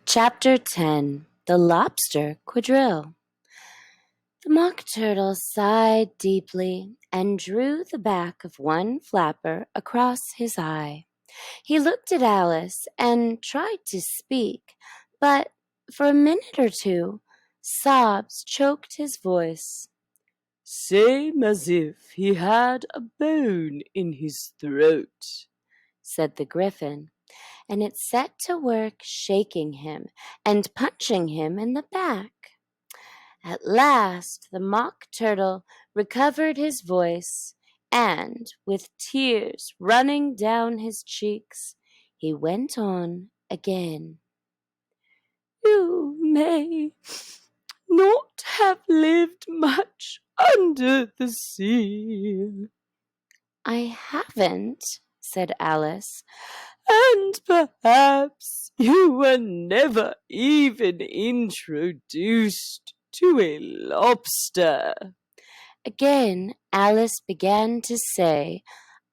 Chapter 10 The Lobster Quadrille. The Mock Turtle sighed deeply and drew the back of one flapper across his eye. He looked at Alice and tried to speak, but for a minute or two, sobs choked his voice. "Same as if he had a bone in his throat," said the Gryphon, and it set to work shaking him and punching him in the back. At last the Mock Turtle recovered his voice, and, with tears running down his cheeks, he went on again. "You may not have lived much under the sea." "I haven't," said Alice. "And perhaps you were never even introduced to a lobster." Again Alice began to say,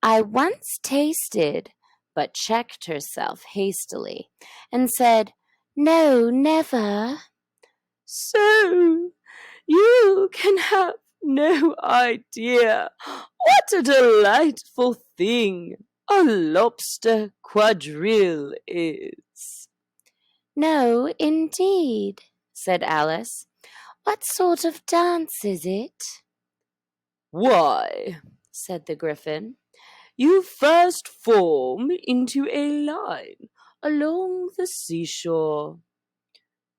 "I once tasted," but checked herself hastily and said, "No, never." "So you can have no idea what a delightful thing a lobster quadrille is." "No, indeed," said Alice. "What sort of dance is it?" "Why," said the Gryphon, "you first form into a line along the seashore."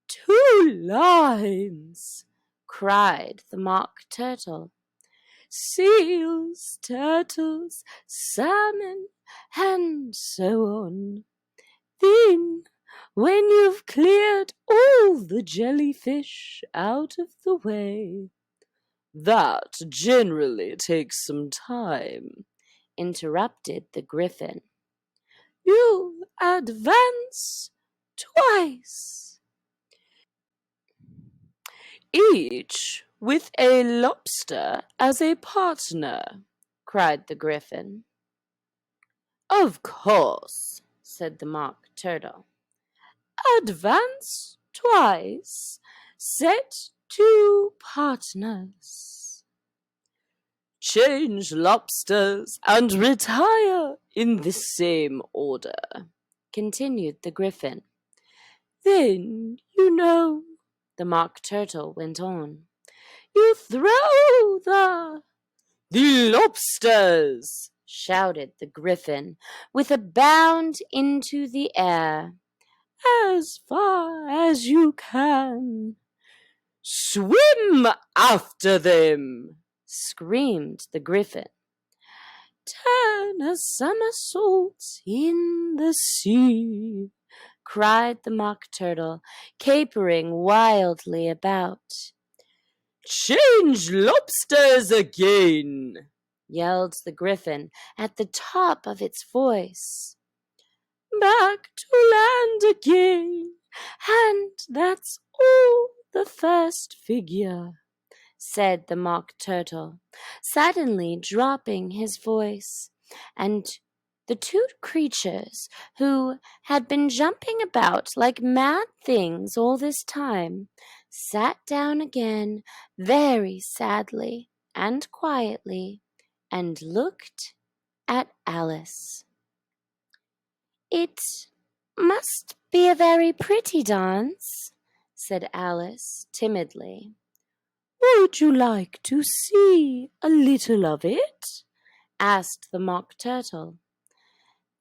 "2 lines!" cried the Mock Turtle. "Seals, turtles, salmon, and so on. Then, when you've cleared all the jellyfish out of the way—" "That generally takes some time," interrupted the Gryphon. "You advance twice, each with a lobster as a partner," cried the Gryphon. "Of course," said the Mock Turtle. "Advance twice, set 2 partners. Change lobsters and retire in the same order," continued the Gryphon. "Then, you know," the Mock Turtle went on, "you throw the lobsters," shouted the Gryphon, with a bound into the air, "as far as you can. Swim after them," screamed the Gryphon. "Turn a somersault in the sea," cried the Mock Turtle, capering wildly about. "Change lobsters again," yelled the Gryphon at the top of its voice. "Back to land again, and that's all the first figure," said the Mock Turtle, suddenly dropping his voice, and the 2 creatures, who had been jumping about like mad things all this time, sat down again very sadly and quietly, and looked at Alice. "It must be a very pretty dance," said Alice timidly. "Would you like to see a little of it?" asked the Mock Turtle.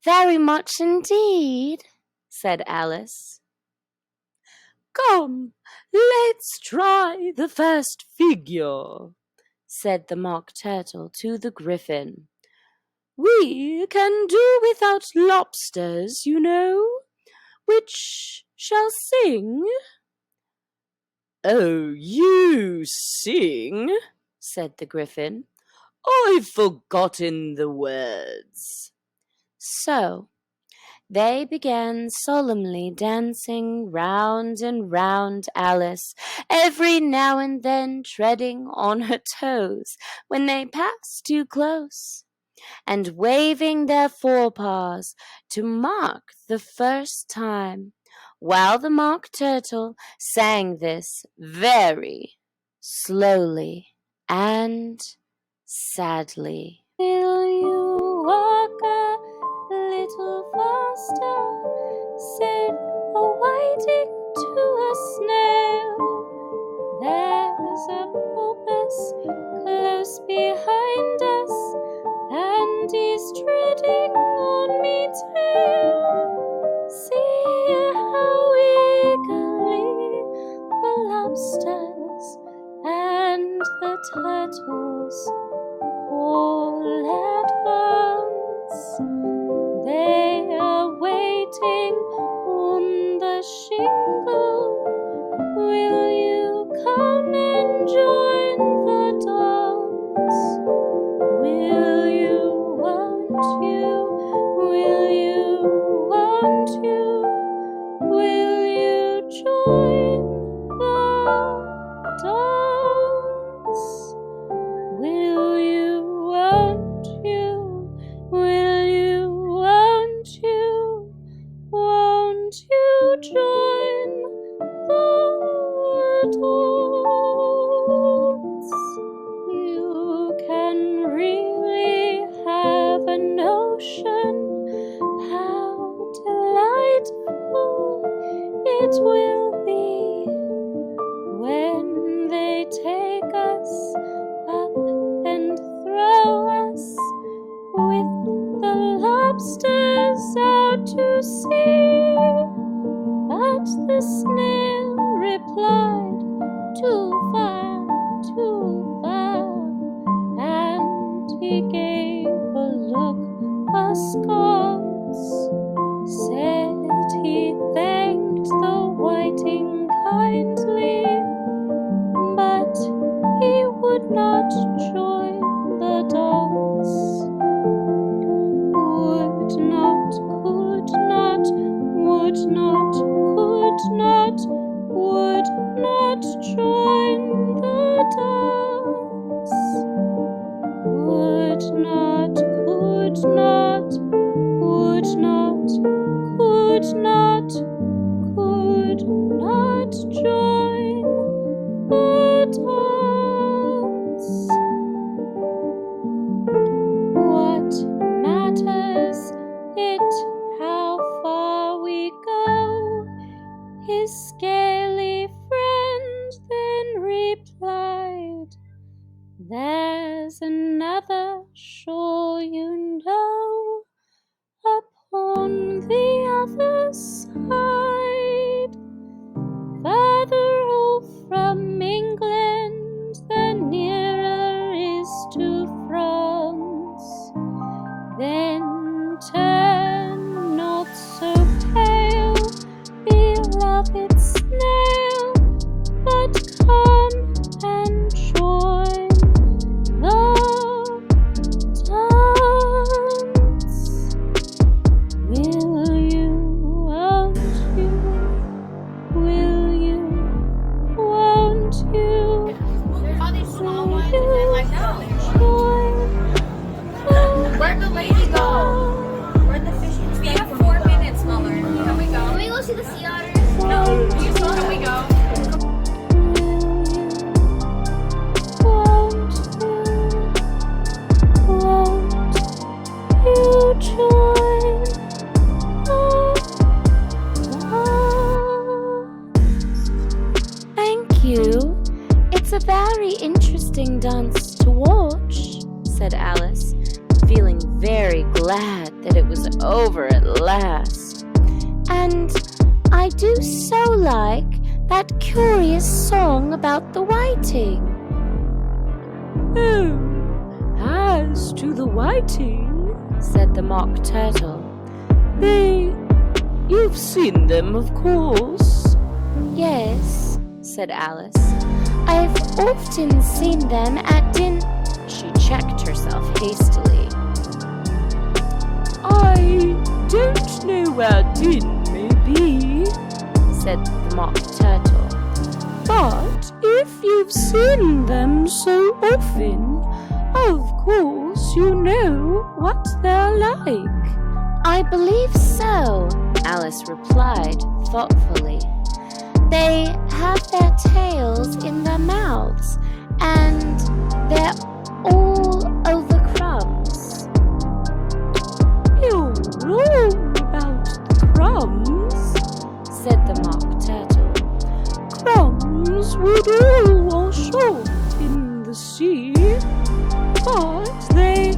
"Very much indeed," said Alice. "Come, let's try the first figure," said the Mock Turtle to the Gryphon. "We can do without lobsters, you know. Which shall sing?" "Oh, you sing," said the Gryphon. "I've forgotten the words." So they began solemnly dancing round and round Alice, every now and then treading on her toes when they passed too close, and waving their forepaws to mark the first time while the Mock Turtle sang this very slowly and sadly. Will you walk a little faster? Said a whiting to a snail. There's a porpoise close behind us, and he's treading on me tail. See how eagerly the lobsters and the turtles all advance. They are waiting on the shingle. Will you come and join the dance? Will you, won't you? Will you, won't you? Will you join the dance? Will you, won't you? Will you, won't you? Won't you join the dance? You can really have a notion how delightful it will be when they take us up and throw us with the lobsters out to sea. But the snail replied, too far, and he gave a look askance. Said he thanked the whiting kindly, but he would not join the dance. Would not, could not, would not, could not, would not join the dance. Would not, could not, would not, could not, could not join the dance. What matters it how far we go? His scaly friend then replied, there's another shore, you know, upon the other side. Further off from England, the nearer is to France. Then turn not so pale, beloved snail, but come and join the dance. Will you, won't you? Will you, won't you? Will you join Where'd the lady go? Where'd the fishing? We have 4 minutes, Mother. Can we go? Can we go see the sea otters? No. Can we go? Won't you join us? Thank you. It's a very interesting dance to watch, said Alice, feeling very glad that it was over at last. And I do so like that curious song about the whiting. Oh, as to the whiting, said the Mock Turtle, you've seen them, of course. Yes, said Alice. I've often seen them at She checked herself hastily. I don't know where Din may be, said the Mock Turtle. But if you've seen them so often, of course you know what they're like. I believe so, Alice replied thoughtfully. They have their tails in their mouths, and they're all over crumbs. You're wrong about the crumbs, said the Mock Turtle. Crumbs would all wash off in the sea, but they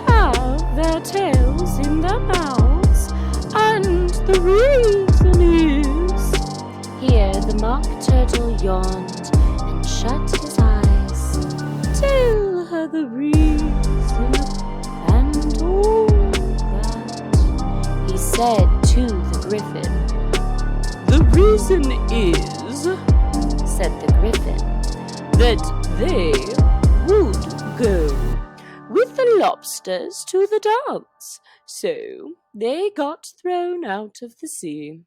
have their tails in their mouths, and the reason is... Here the Mock Turtle yawned and shut his eyes. Tell her the reason and all that, he said to the Griffin. The reason is, said the Griffin, that they would go with the lobsters to the dance, so they got thrown out of the sea.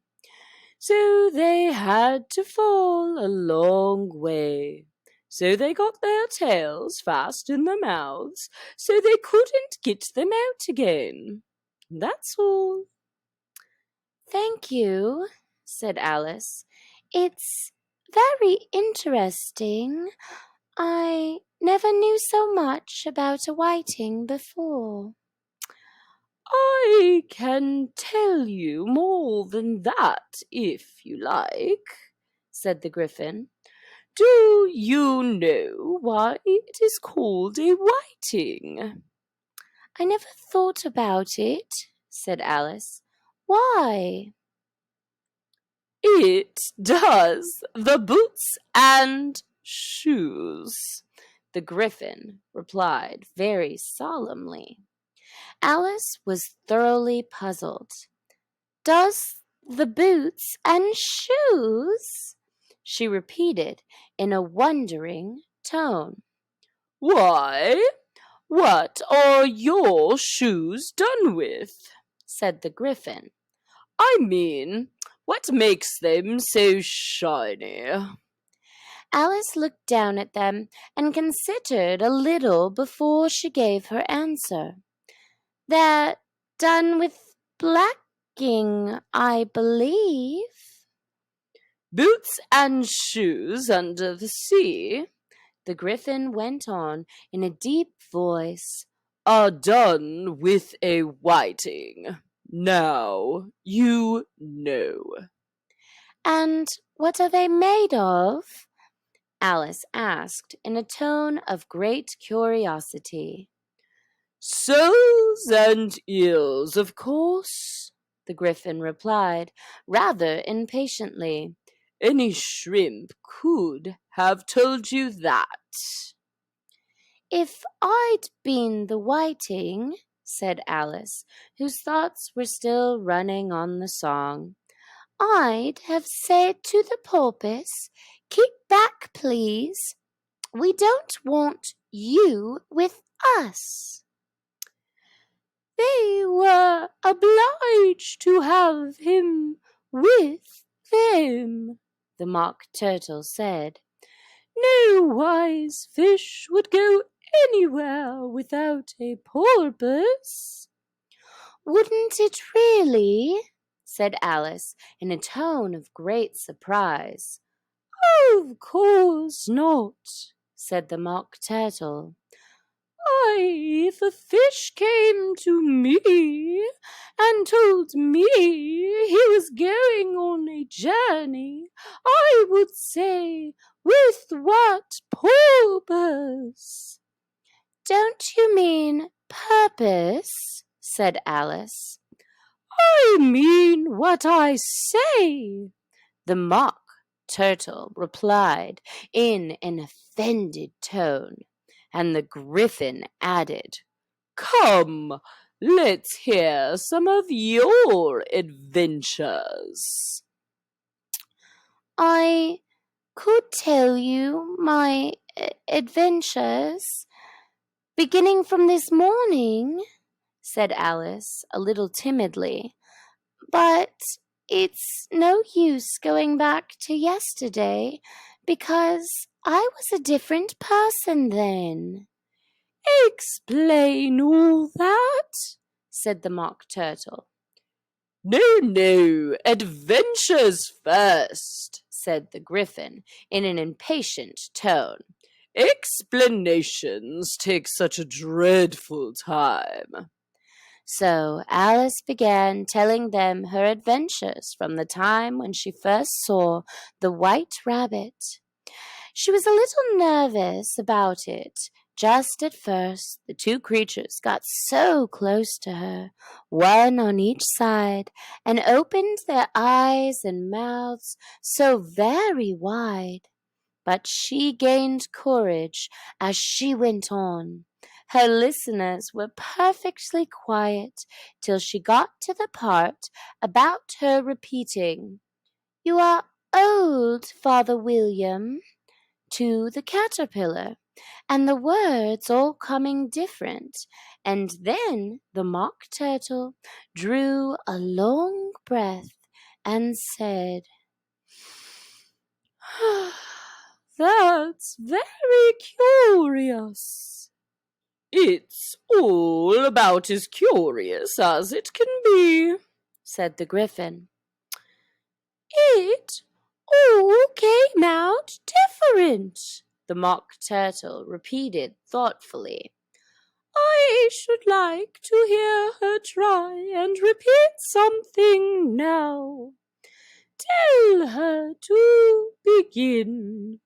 So they had to fall a long way. So they got their tails fast in their mouths, so they couldn't get them out again. That's all. Thank you, said Alice. It's very interesting. I never knew so much about a whiting before. I can tell you more than that, if you like, said the Griffin. Do you know why it is called a whiting? I never thought about it, said Alice. Why? It does the boots and shoes, the Griffin replied very solemnly. Alice was thoroughly puzzled. Does the boots and shoes? She repeated in a wondering tone. Why, what are your shoes done with? Said the Griffin. I mean, what makes them so shiny? Alice looked down at them and considered a little before she gave her answer. They're done with blacking, I believe. Boots and shoes under the sea, the Griffin went on in a deep voice, are done with a whiting. Now you know. And what are they made of? Alice asked in a tone of great curiosity. Soles and ears, of course, the Griffin replied, rather impatiently. Any shrimp could have told you that. If I'd been the whiting, said Alice, whose thoughts were still running on the song, I'd have said to the porpoise, keep back, please. We don't want you with us. They were obliged to have him with them, the Mock Turtle said. No wise fish would go anywhere without a porpoise. Wouldn't it really? Said Alice in a tone of great surprise. Of course not, said the Mock Turtle. If a fish came to me and told me he was going on a journey, I would say, with what purpose? Don't you mean purpose? Said Alice. I mean what I say, the Mock Turtle replied in an offended tone. And the Griffin added, Come, let's hear some of your adventures. I could tell you my adventures, beginning from this morning, said Alice a little timidly, but it's no use going back to yesterday, because I was a different person then. Explain all that, said the Mock Turtle. No, no, adventures first, said the Gryphon in an impatient tone. Explanations take such a dreadful time. So Alice began telling them her adventures from the time when she first saw the White Rabbit. She was a little nervous about it. Just at first, the two creatures got so close to her, one on each side, and opened their eyes and mouths so very wide. But she gained courage as she went on. Her listeners were perfectly quiet till she got to the part about her repeating, "You are old, Father William," to the caterpillar, and the words all coming different. And then the Mock Turtle drew a long breath and said, That's very curious. It's all about as curious as it can be, said the Gryphon. It all came out different, the Mock Turtle repeated thoughtfully. I should like to hear her try and repeat something now. Tell her to begin.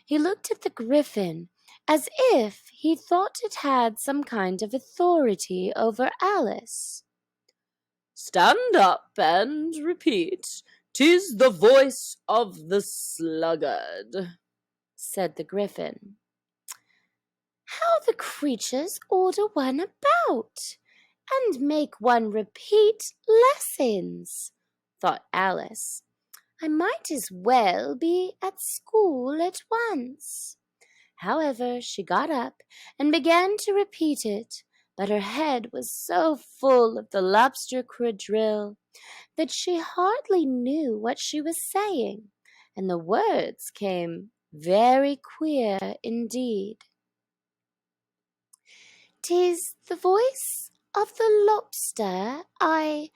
He looked at the Gryphon as if he thought it had some kind of authority over Alice. Stand up and repeat. 'Tis the voice of the sluggard, said the Gryphon. How the creatures order one about, and make one repeat lessons, thought Alice. I might as well be at school at once. However, she got up and began to repeat it, but her head was so full of the lobster quadrille that she hardly knew what she was saying, and the words came very queer indeed. "'Tis the voice of the lobster, I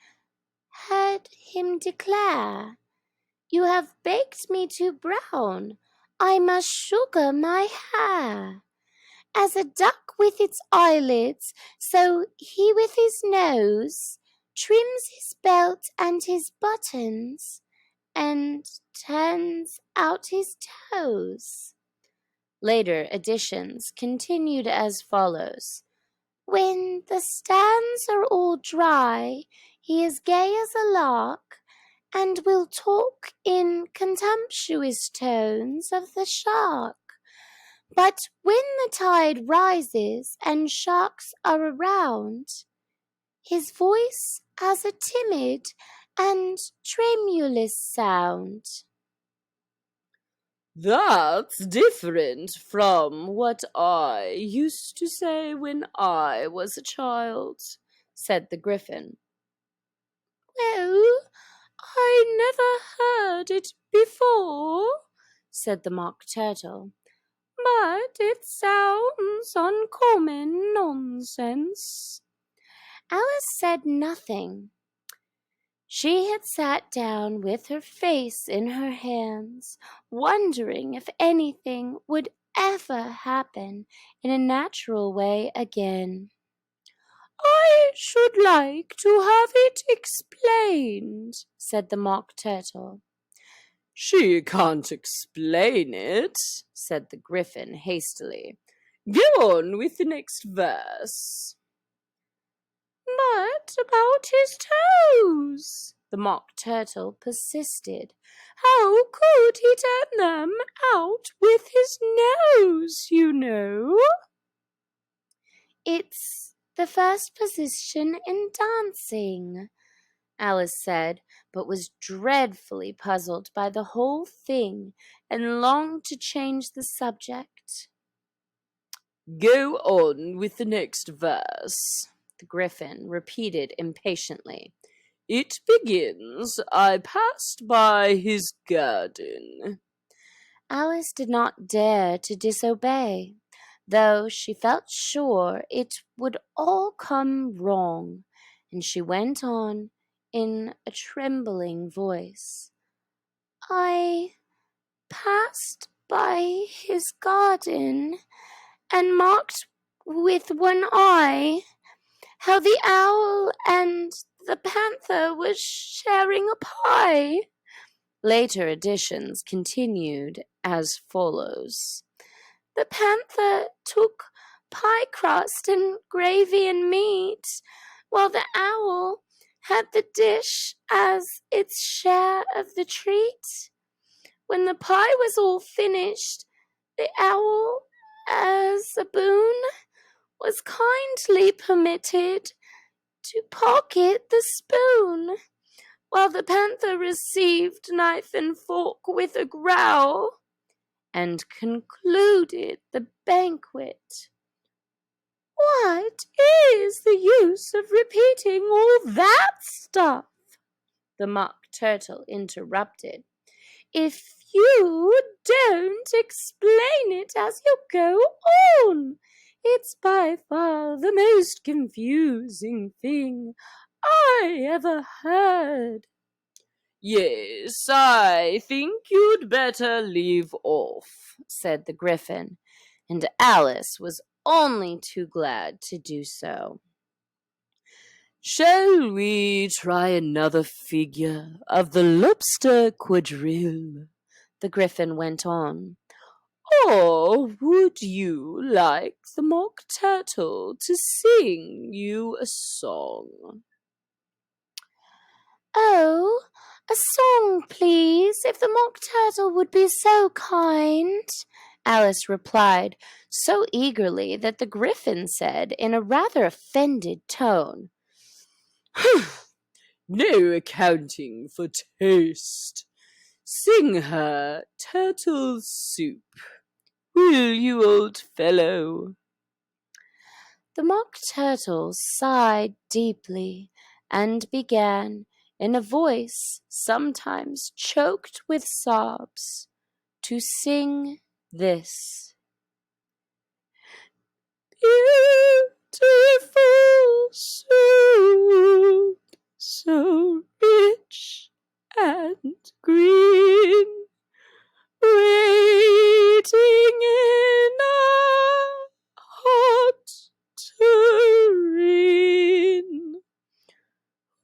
heard him declare. You have baked me too brown, I must sugar my hair. As a duck with its eyelids, so he with his nose trims his belt and his buttons, and turns out his toes." Later editions continued as follows. "When the stands are all dry, he is gay as a lark, and will talk in contemptuous tones of the shark. But when the tide rises and sharks are around, his voice has a timid and tremulous sound." That's different from what I used to say when I was a child, said the Gryphon. "Well, I never heard it before," said the Mock Turtle, "but it sounds uncommon nonsense." Alice said nothing. She had sat down with her face in her hands, wondering if anything would ever happen in a natural way again. "I should like to have it explained," said the Mock Turtle. "She can't explain it," said the Gryphon hastily. "Go on with the next verse." "But about his toes," the Mock Turtle persisted. "How could he turn them out with his nose, you know?" "It's the first position in dancing," Alice said, but was dreadfully puzzled by the whole thing and longed to change the subject. "Go on with the next verse," the Gryphon repeated impatiently. "It begins, I passed by his garden." Alice did not dare to disobey, though she felt sure it would all come wrong, and she went on in a trembling voice. "I passed by his garden and marked with one eye how the owl and the panther were sharing a pie." Later editions continued as follows. "The panther took pie crust and gravy and meat, while the owl had the dish as its share of the treat. When the pie was all finished, the owl, as a boon, was kindly permitted to pocket the spoon, while the panther received knife and fork with a growl, and concluded the banquet." "What is the use of repeating all that stuff?" the Mock Turtle interrupted. "If you don't explain it as you go on, it's by far the most confusing thing I ever heard." "Yes, I think you'd better leave off," said the Gryphon, and Alice was only too glad to do so. "Shall we try another figure of the lobster quadrille?" the Gryphon went on. "Or would you like the Mock Turtle to sing you a song?" "Oh, a song, please, if the Mock Turtle would be so kind," Alice replied, so eagerly that the Gryphon said in a rather offended tone, "No accounting for taste. Sing her turtle soup, will you, old fellow?" The Mock Turtle sighed deeply and began, in a voice sometimes choked with sobs, to sing this. "Beautiful soup, so rich and green, waiting in a hot tureen.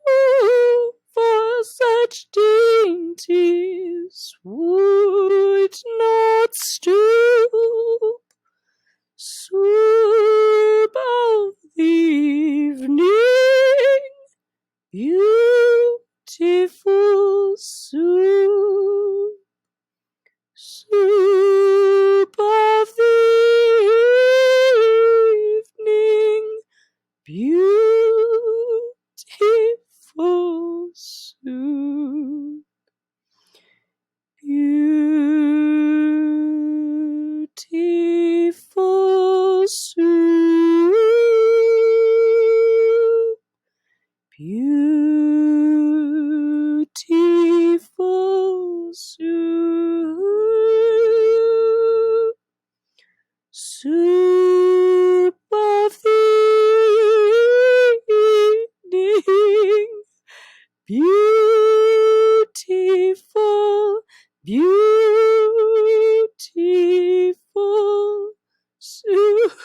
Who for such dainties would not stoop? Soup of the evening, beautiful soup. Soup of the evening, beautiful soup. Beautiful soup. Beautiful soup. Soup of the evening, beautiful, beautiful soup.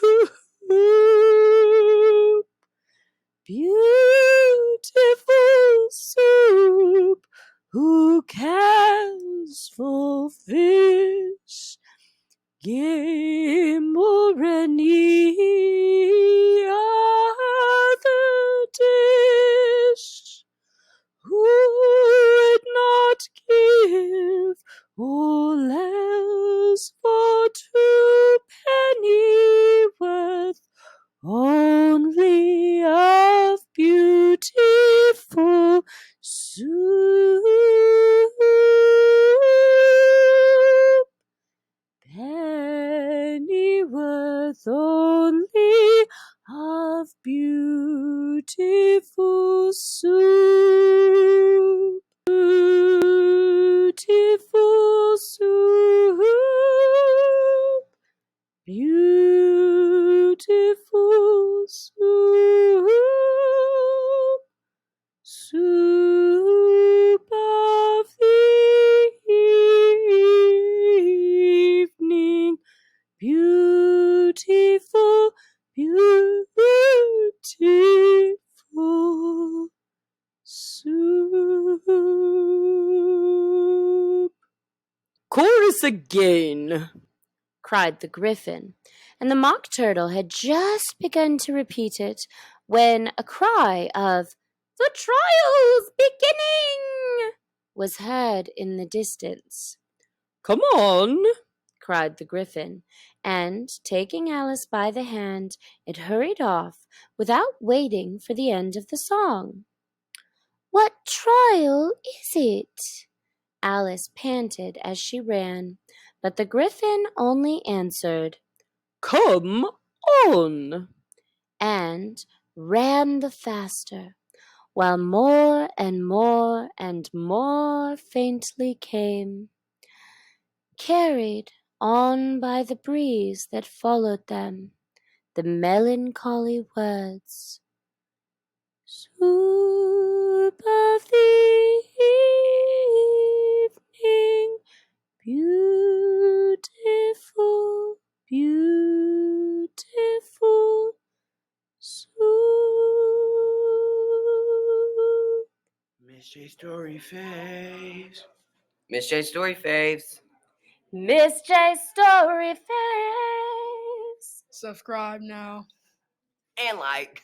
Beautiful soup, who cares for fish, game, or any other dish? Who would not give all else for 2 pennyworth only of beautiful soup? Pennyworth only of beautiful soup. Beautiful soup. Beautiful soup. Soup. chorus again," cried the Gryphon, and the Mock Turtle had just begun to repeat it when a cry of "The trial's beginning!" was heard in the distance. "Come on," cried the Gryphon, and, taking Alice by the hand, it hurried off without waiting for the end of the song. "What trial is it?" Alice panted as she ran, but the Gryphon only answered, "Come on," and ran the faster, while more and more and more faintly came, carried on by the breeze that followed them, the melancholy words, "Soup of the evening, beautiful, beautiful soup." Miss J Story Faves. Miss J Story Faves. Miss J Story Faves. Subscribe now. And like.